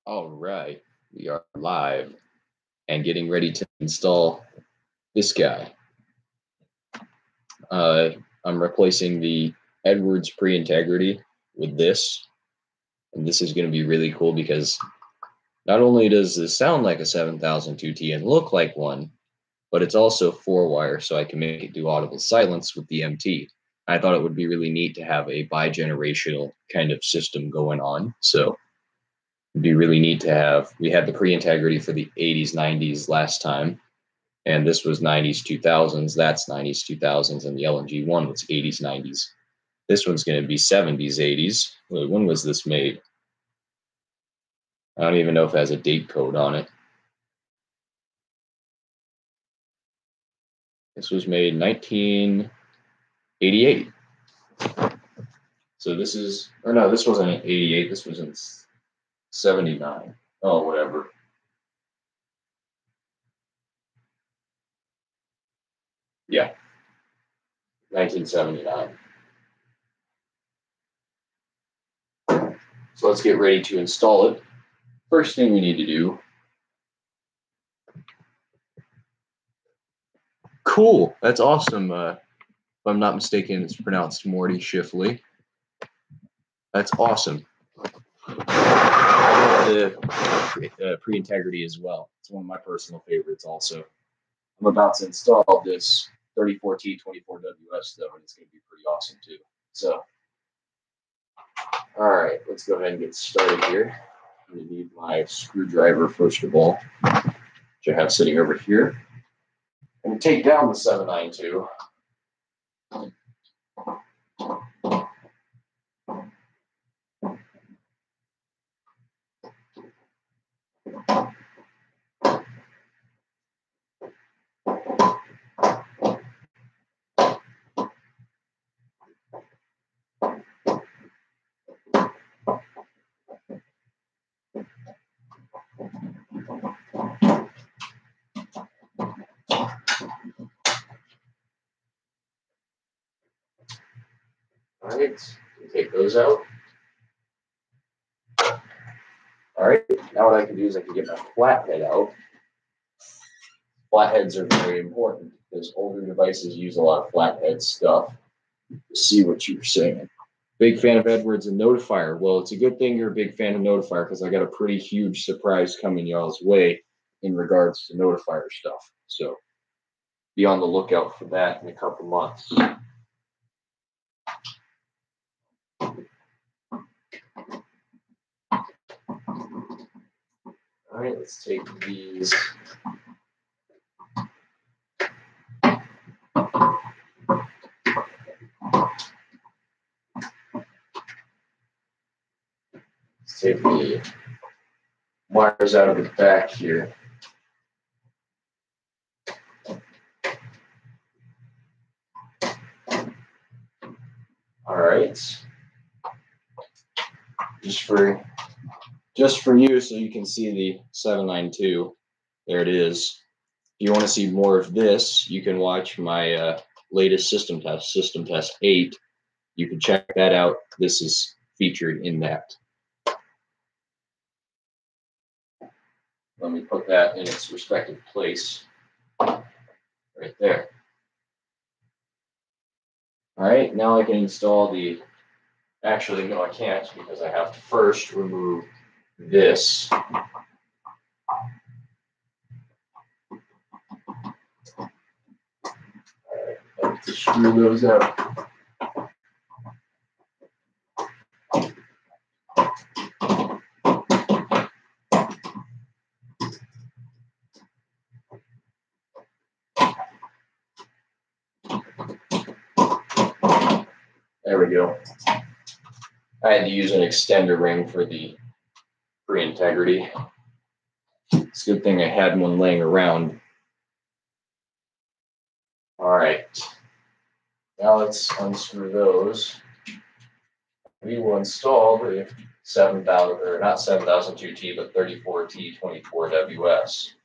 All right, we are live and getting ready to install this guy. I'm replacing the Edwards Pre-Integrity with this, and this is going to be really cool because not only does this sound like a 7002T and look like one, but it's also 4-wire, so I can make it do audible silence with the MT. I thought it would be really neat to have a bi-generational kind of system going on, so it'd be really neat to have. We had the Pre-Integrity for the 80s, 90s last time, and this was 90s, 2000s. That's 90s, 2000s, and the LNG one was 80s, 90s. This one's going to be 70s, 80s. Wait, when was this made? I don't even know if it has a date code on it. This was made in 1988. So this is, or no, this wasn't in 88. This was in 79. Oh, whatever. Yeah, 1979. So let's get ready to install it. First thing we need to do. Cool. That's awesome. If I'm not mistaken, it's pronounced Morty Shifley. That's awesome. I love the Pre-Integrity as well. It's one of my personal favorites also. I'm about to install this 34T24WS though, and it's going to be pretty awesome too. So, all right, let's go ahead and get started here. I'm going to need my screwdriver first of all, which I have sitting over here. I'm going to take down the 792. All right, take those out. All right, now what I can do is I can get my flathead out. Flatheads are very important because older devices use a lot of flathead stuff. See what you were saying. Big fan of Edwards and Notifier. Well, it's a good thing you're a big fan of Notifier because I got a pretty huge surprise coming y'all's way in regards to Notifier stuff. So be on the lookout for that in a couple months. All right, let's take these. Let's take the wires out of the back here. All right. Just for you, so you can see the 792. There it is. If you want to see more of this, you can watch my latest system test 8. You can check that out. This is featured in that. Let me put that in its respective place right there. All right, now I can install the, actually, no, I can't because I have to first remove this. I have to screw those out. There we go. I had to use an extender ring for the Pre-Integrity. It's a good thing I had one laying around. All right. Now let's unscrew those. We will install the 7000, or not 7002T, but 34T24WS.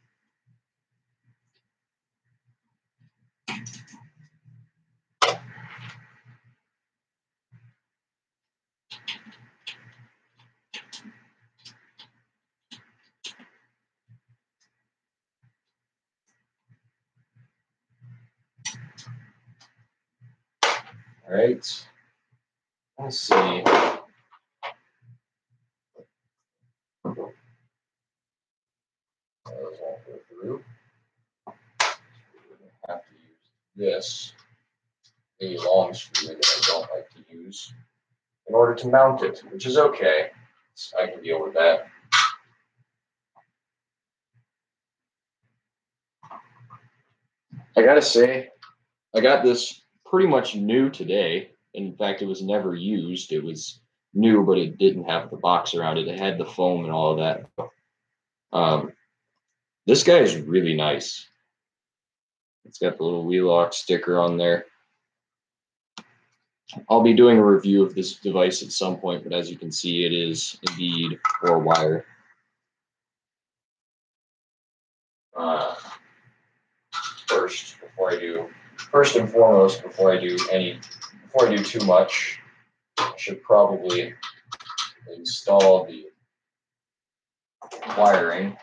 right. Let's see. Those won't go through. Have to use this, a long screw that I don't like to use, in order to mount it, which is okay. I can deal with that. I gotta say, I got this pretty much new today. In fact, it was never used. It was new, but it didn't have the box around it. It had the foam and all of that. This guy is really nice. It's got the little Wheelock sticker on there. I'll be doing a review of this device at some point, but as you can see, it is indeed 4-wire. First and foremost, before I do too much, I should probably install the wiring.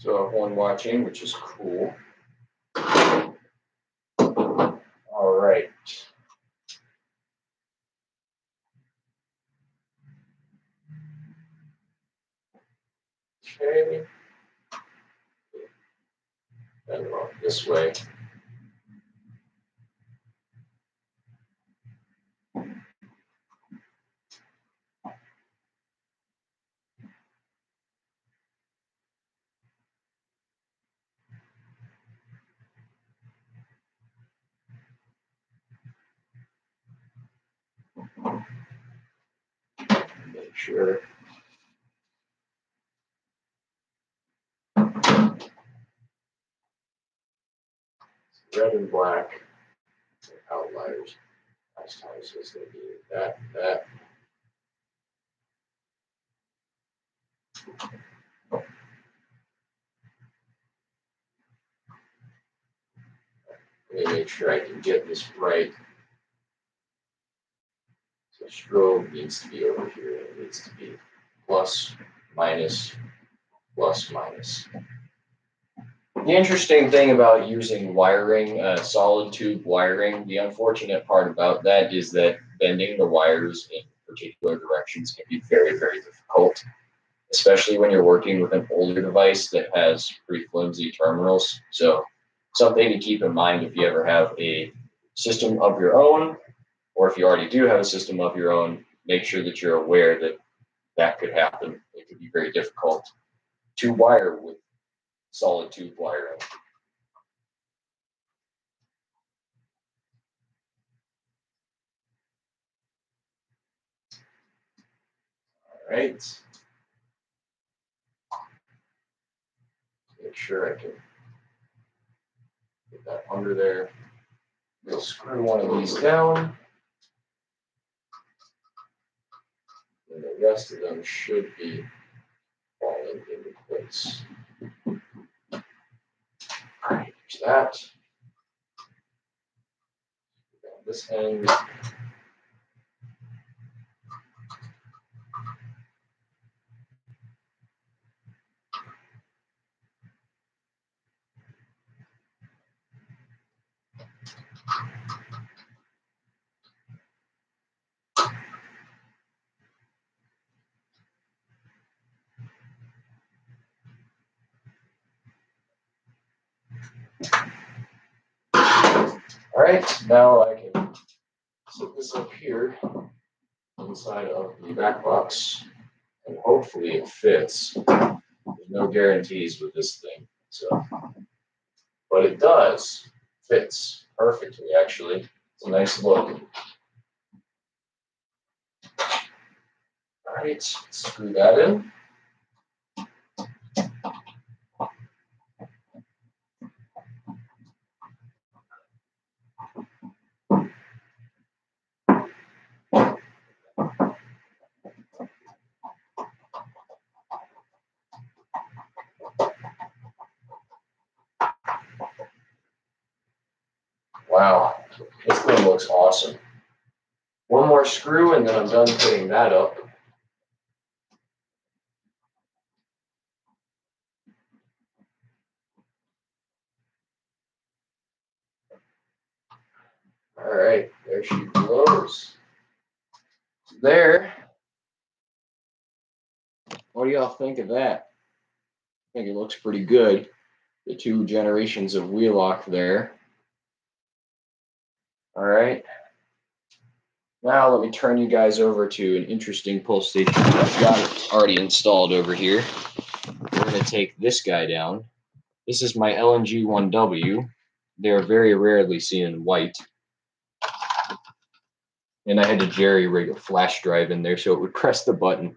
So I have one watching, which is cool. All right. Okay. And this way. Make sure. Red and black outliers. Last time so it's going to be that. Let me make sure I can get this right. So strobe needs to be over here. It needs to be plus, minus, plus, minus. The interesting thing about using wiring, solid tube wiring, the unfortunate part about that is that bending the wires in particular directions can be very, very difficult, especially when you're working with an older device that has pretty flimsy terminals. So something to keep in mind if you ever have a system of your own, or if you already do have a system of your own, make sure that you're aware that that could happen. It could be very difficult to wire with solid tube wiring. All right. Make sure I can get that under there. We'll screw one of these down. And the rest of them should be falling into place. All right, there's that. This end. All right, now I can set this up here inside of the back box, and hopefully it fits. There's no guarantees with this thing, so, but it does. Fits perfectly, actually. It's a nice look. All right, screw that in. Wow, this thing looks awesome. One more screw and then I'm done putting that up. All right, there she goes. There. What do y'all think of that? I think it looks pretty good. The two generations of Wheelock there. All right. Now let me turn you guys over to an interesting pull station I've got already installed over here. We're going to take this guy down. This is my LNG 1W. They're very rarely seen in white. And I had to jerry rig a flash drive in there so it would press the button.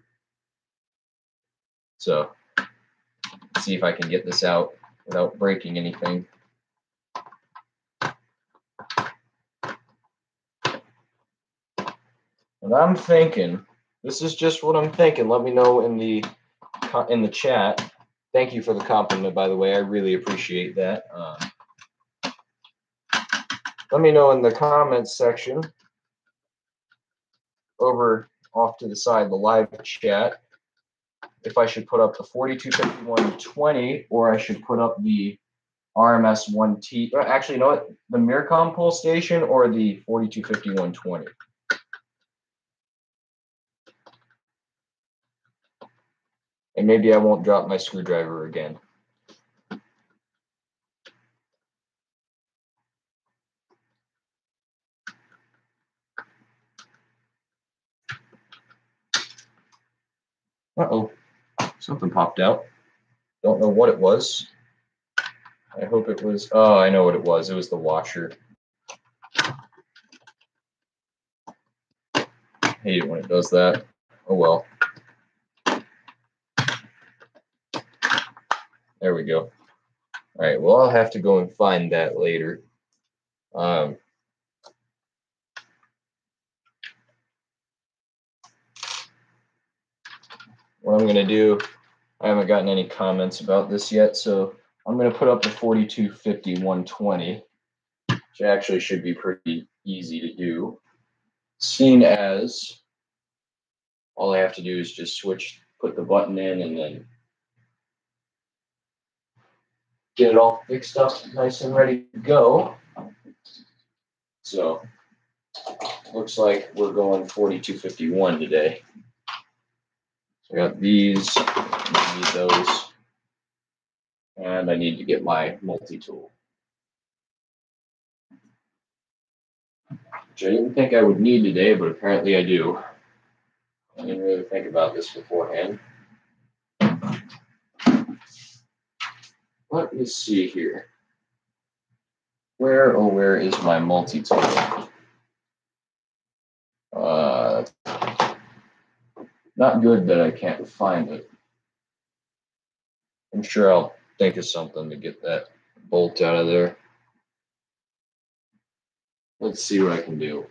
So let's see if I can get this out without breaking anything. And I'm thinking, this is just what I'm thinking. Let me know in the chat. Thank you for the compliment, by the way. I really appreciate that. Let me know in the comments section over off to the side, the live chat, if I should put up the 425120 or I should put up the RMS 1T. Actually, you know what? The Mircom pull station or the 425120. And maybe I won't drop my screwdriver again. Uh-oh, something popped out. Don't know what it was. I hope it was, oh, I know what it was. It was the washer. I hate it when it does that. Oh well. There we go. All right, well, I'll have to go and find that later. What I'm going to do, I haven't gotten any comments about this yet, so I'm going to put up the 4250-120, which actually should be pretty easy to do, seeing as all I have to do is just put the button in and then get it all fixed up nice and ready to go. So looks like we're going 4251 today. So I got these, I need those, and I need to get my multi-tool, which I didn't think I would need today, but apparently I do. I didn't really think about this beforehand. Let me see here. Where is my multi-tool? Not good that I can't find it. I'm sure I'll think of something to get that bolt out of there. Let's see what I can do.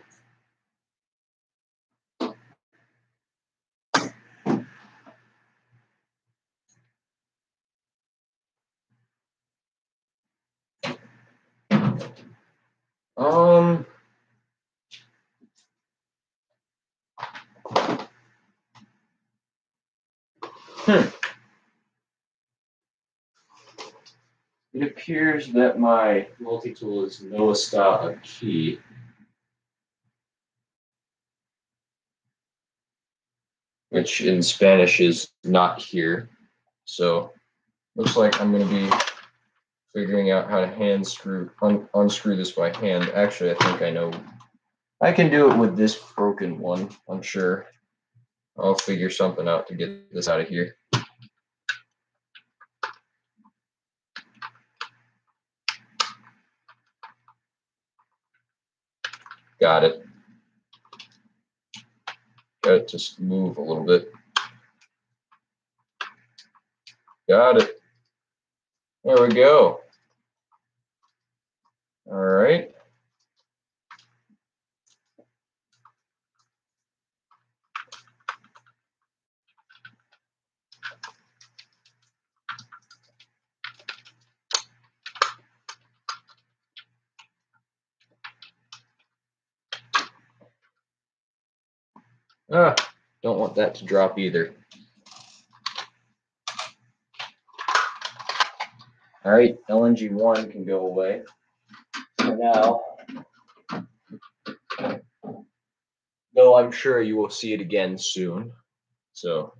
It appears that my multi-tool is no está aquí. Which in Spanish is not here. So looks like I'm going to be figuring out how to unscrew this by hand. Actually, I think I know. I can do it with this broken one, I'm sure. I'll figure something out to get this out of here. Got it. Got it to move a little bit. Got it. There we go. All right. Ah, don't want that to drop either. All right, LNG1 can go away for now. Though I'm sure you will see it again soon. So,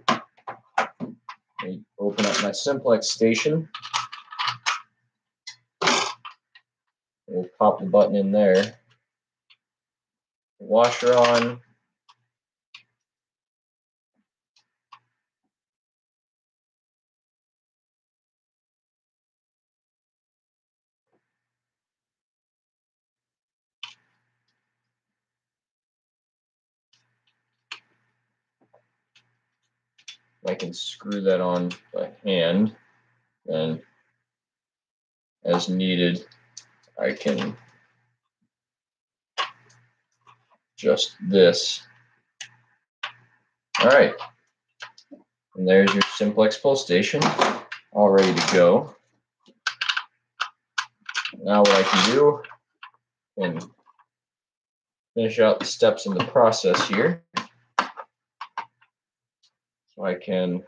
let me open up my simplex station. We'll pop the button in there. Washer on. I can screw that on by hand, and as needed, I can adjust this. All right, and there's your simplex pull station, all ready to go. Now what I can do and finish out the steps in the process here. So I can, if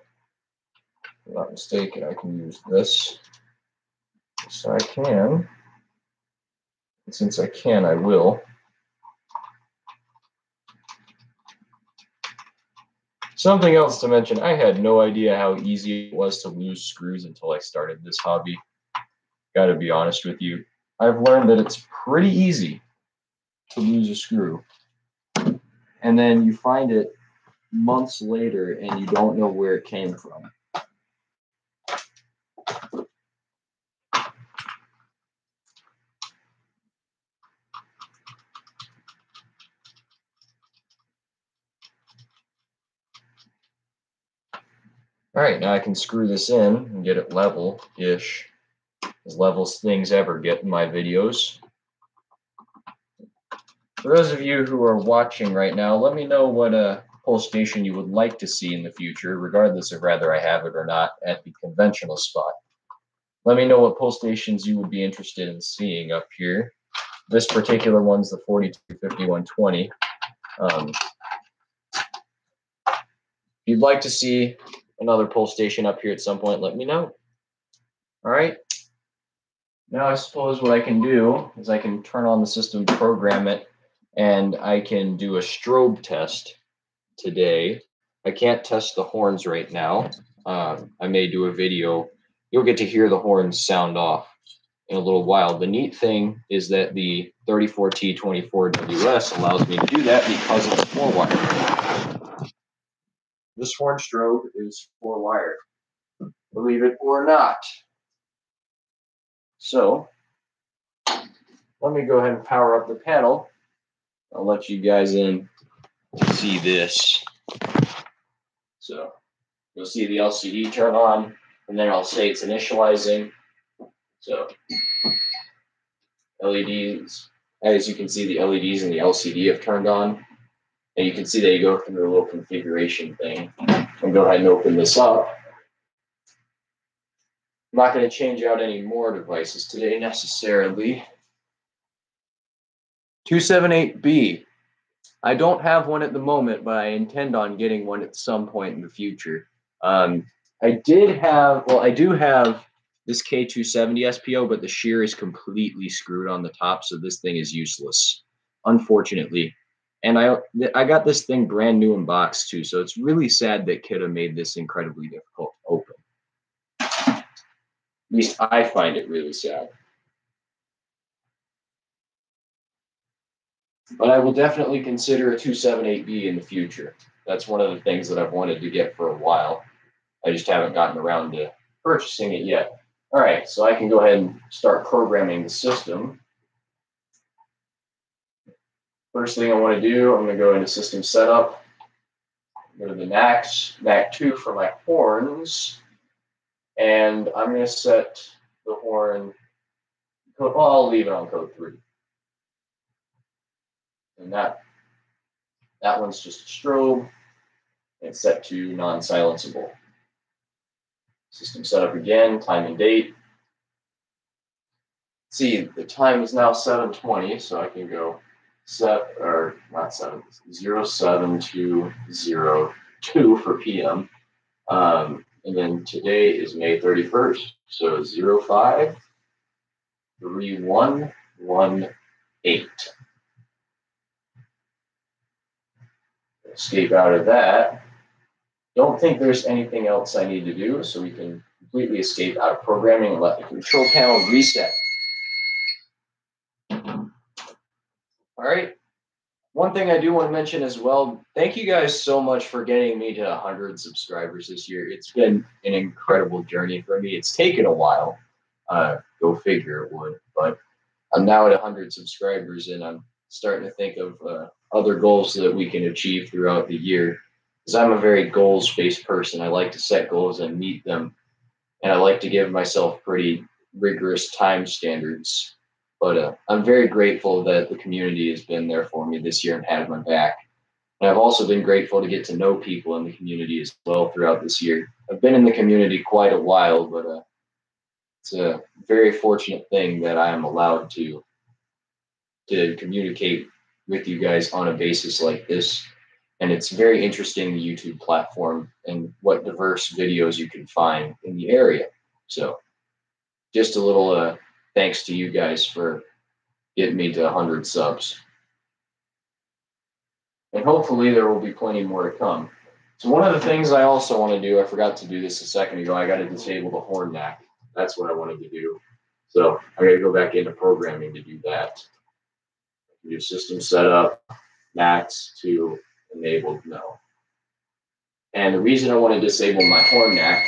I'm not mistaken, I can use this. So I can, and since I can, I will. Something else to mention, I had no idea how easy it was to lose screws until I started this hobby. Gotta be honest with you. I've learned that it's pretty easy to lose a screw. And then you find it months later and you don't know where it came from. All right, now I can screw this in and get it level-ish, as level as things ever get in my videos. For those of you who are watching right now, let me know what pull station you would like to see in the future, regardless of whether I have it or not at the conventional spot. Let me know what pull stations you would be interested in seeing up here. This particular one's the 425120. If you'd like to see another pull station up here at some point, let me know. All right. Now I suppose what I can do is I can turn on the system, program it, and I can do a strobe test today. I can't test the horns right now. I may do a video. You'll get to hear the horns sound off in a little while. The neat thing is that the 34T24WS allows me to do that because it's 4-wire. This horn strobe is 4-wire, believe it or not. So let me go ahead and power up the panel. I'll let you guys in to see this. So you'll see the LCD turn on, and then I'll say it's initializing. So LEDs, as you can see, the LEDs and the LCD have turned on. And you can see that you go through a little configuration thing. I'll go ahead and open this up. I'm not going to change out any more devices today necessarily. 278B. I don't have one at the moment, but I intend on getting one at some point in the future. I do have this K270 SPO, but the shear is completely screwed on the top, so this thing is useless, unfortunately. And I got this thing brand new in box too, so it's really sad that Kidde made this incredibly difficult to open. At least I find it really sad. But I will definitely consider a 278B in the future. That's one of the things that I've wanted to get for a while. I just haven't gotten around to purchasing it yet. All right, so I can go ahead and start programming the system. First thing I want to do, I'm going to go into system setup, go to the NAC2 for my horns, and I'm going to set the horn, well, I'll leave it on code 3. And that one's just a strobe. It's set to non-silenceable. System setup again, time and date. See, the time is now 7:20, so I can go or not 07202 for PM. And then today is May 31st, so 053118. Escape out of that. Don't think there's anything else I need to do, so we can completely escape out of programming and let the control panel reset. All right. One thing I do want to mention as well, thank you guys so much for getting me to 100 subscribers this year. It's been an incredible journey for me. It's taken a while. Go figure it would. But I'm now at 100 subscribers, and I'm starting to think of other goals that we can achieve throughout the year. Because I'm a very goals-based person. I like to set goals and meet them. And I like to give myself pretty rigorous time standards. But I'm very grateful that the community has been there for me this year and had my back. And I've also been grateful to get to know people in the community as well throughout this year. I've been in the community quite a while, but it's a very fortunate thing that I am allowed to communicate with you guys on a basis like this. And it's very interesting, the YouTube platform and what diverse videos you can find in the area. So just a little thanks to you guys for getting me to 100 subs. And hopefully there will be plenty more to come. So one of the things I also want to do, I forgot to do this a second ago, I got to disable the horn NAC. That's what I wanted to do. So I got to go back into programming to do that. Do system setup, NACs to enabled, no. And the reason I want to disable my horn NAC,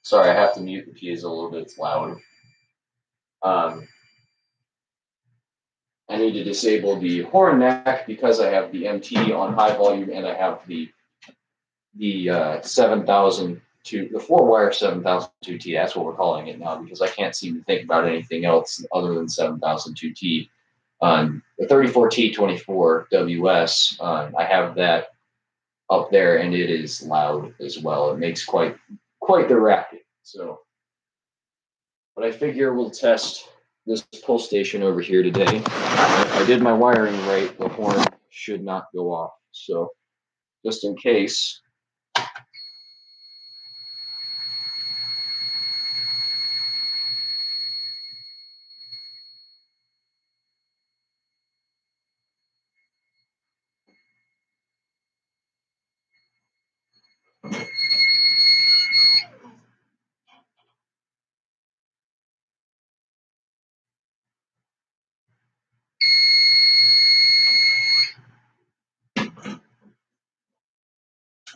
sorry, I have to mute the piezo a little bit, it's loud. I need to disable the horn NAC because I have the MT on high volume and I have the 7000 to the 4-wire 7002T. That's what we're calling it now because I can't seem to think about anything else other than 7002T. The 34T24 WS, I have that up there and it is loud as well. It makes quite the racket. So, but I figure we'll test this pull station over here today. If I did my wiring right, the horn should not go off. So just in case.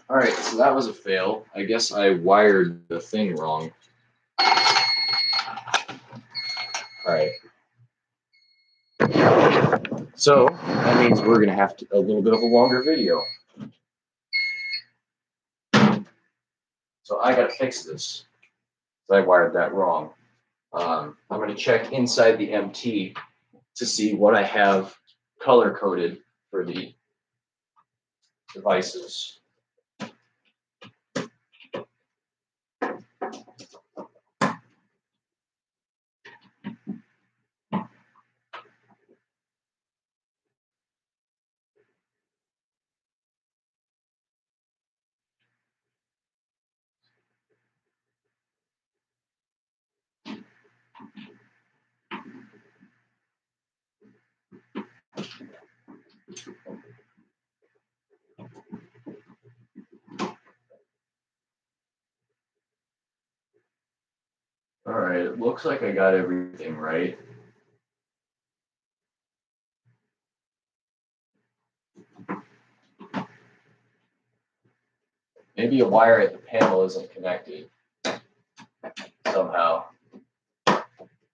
All right, so that was a fail. I guess I wired the thing wrong. All right. So that means we're going to have a little bit of a longer video. So I got to fix this. I wired that wrong. I'm going to check inside the MT to see what I have color-coded for the devices. All right, it looks like I got everything right. Maybe a wire at the panel isn't connected somehow.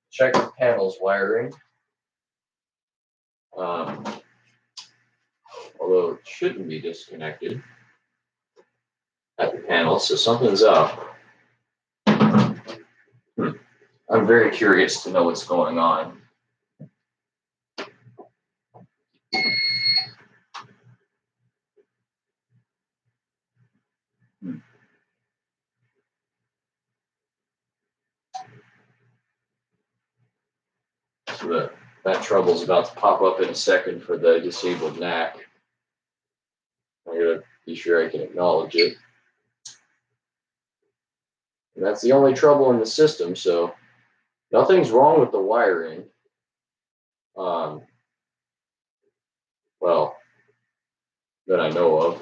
Check the panel's wiring. Although it shouldn't be disconnected at the panel, so something's up. I'm very curious to know what's going on. that trouble is about to pop up in a second for the disabled NAC. I'm going to be sure I can acknowledge it. And that's the only trouble in the system, so nothing's wrong with the wiring. Well, that I know of.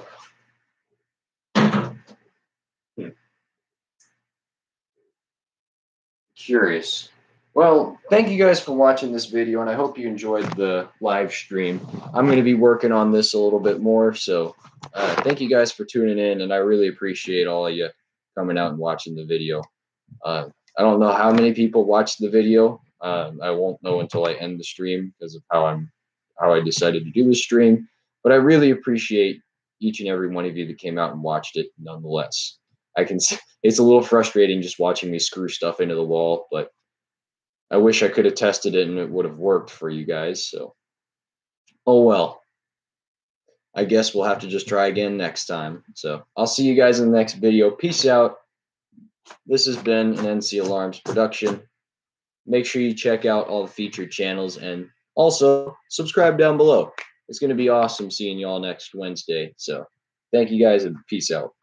Curious. Well, thank you guys for watching this video, and I hope you enjoyed the live stream. I'm going to be working on this a little bit more, so thank you guys for tuning in, and I really appreciate all of you coming out and watching the video. I don't know how many people watched the video. I won't know until I end the stream because of how I decided to do the stream, but I really appreciate each and every one of you that came out and watched it nonetheless. It's a little frustrating just watching me screw stuff into the wall, but I wish I could have tested it and it would have worked for you guys. So, oh well. I guess we'll have to just try again next time. So I'll see you guys in the next video. Peace out. This has been an NC Alarms production. Make sure you check out all the featured channels and also subscribe down below. It's going to be awesome seeing y'all next Wednesday. So thank you guys and peace out.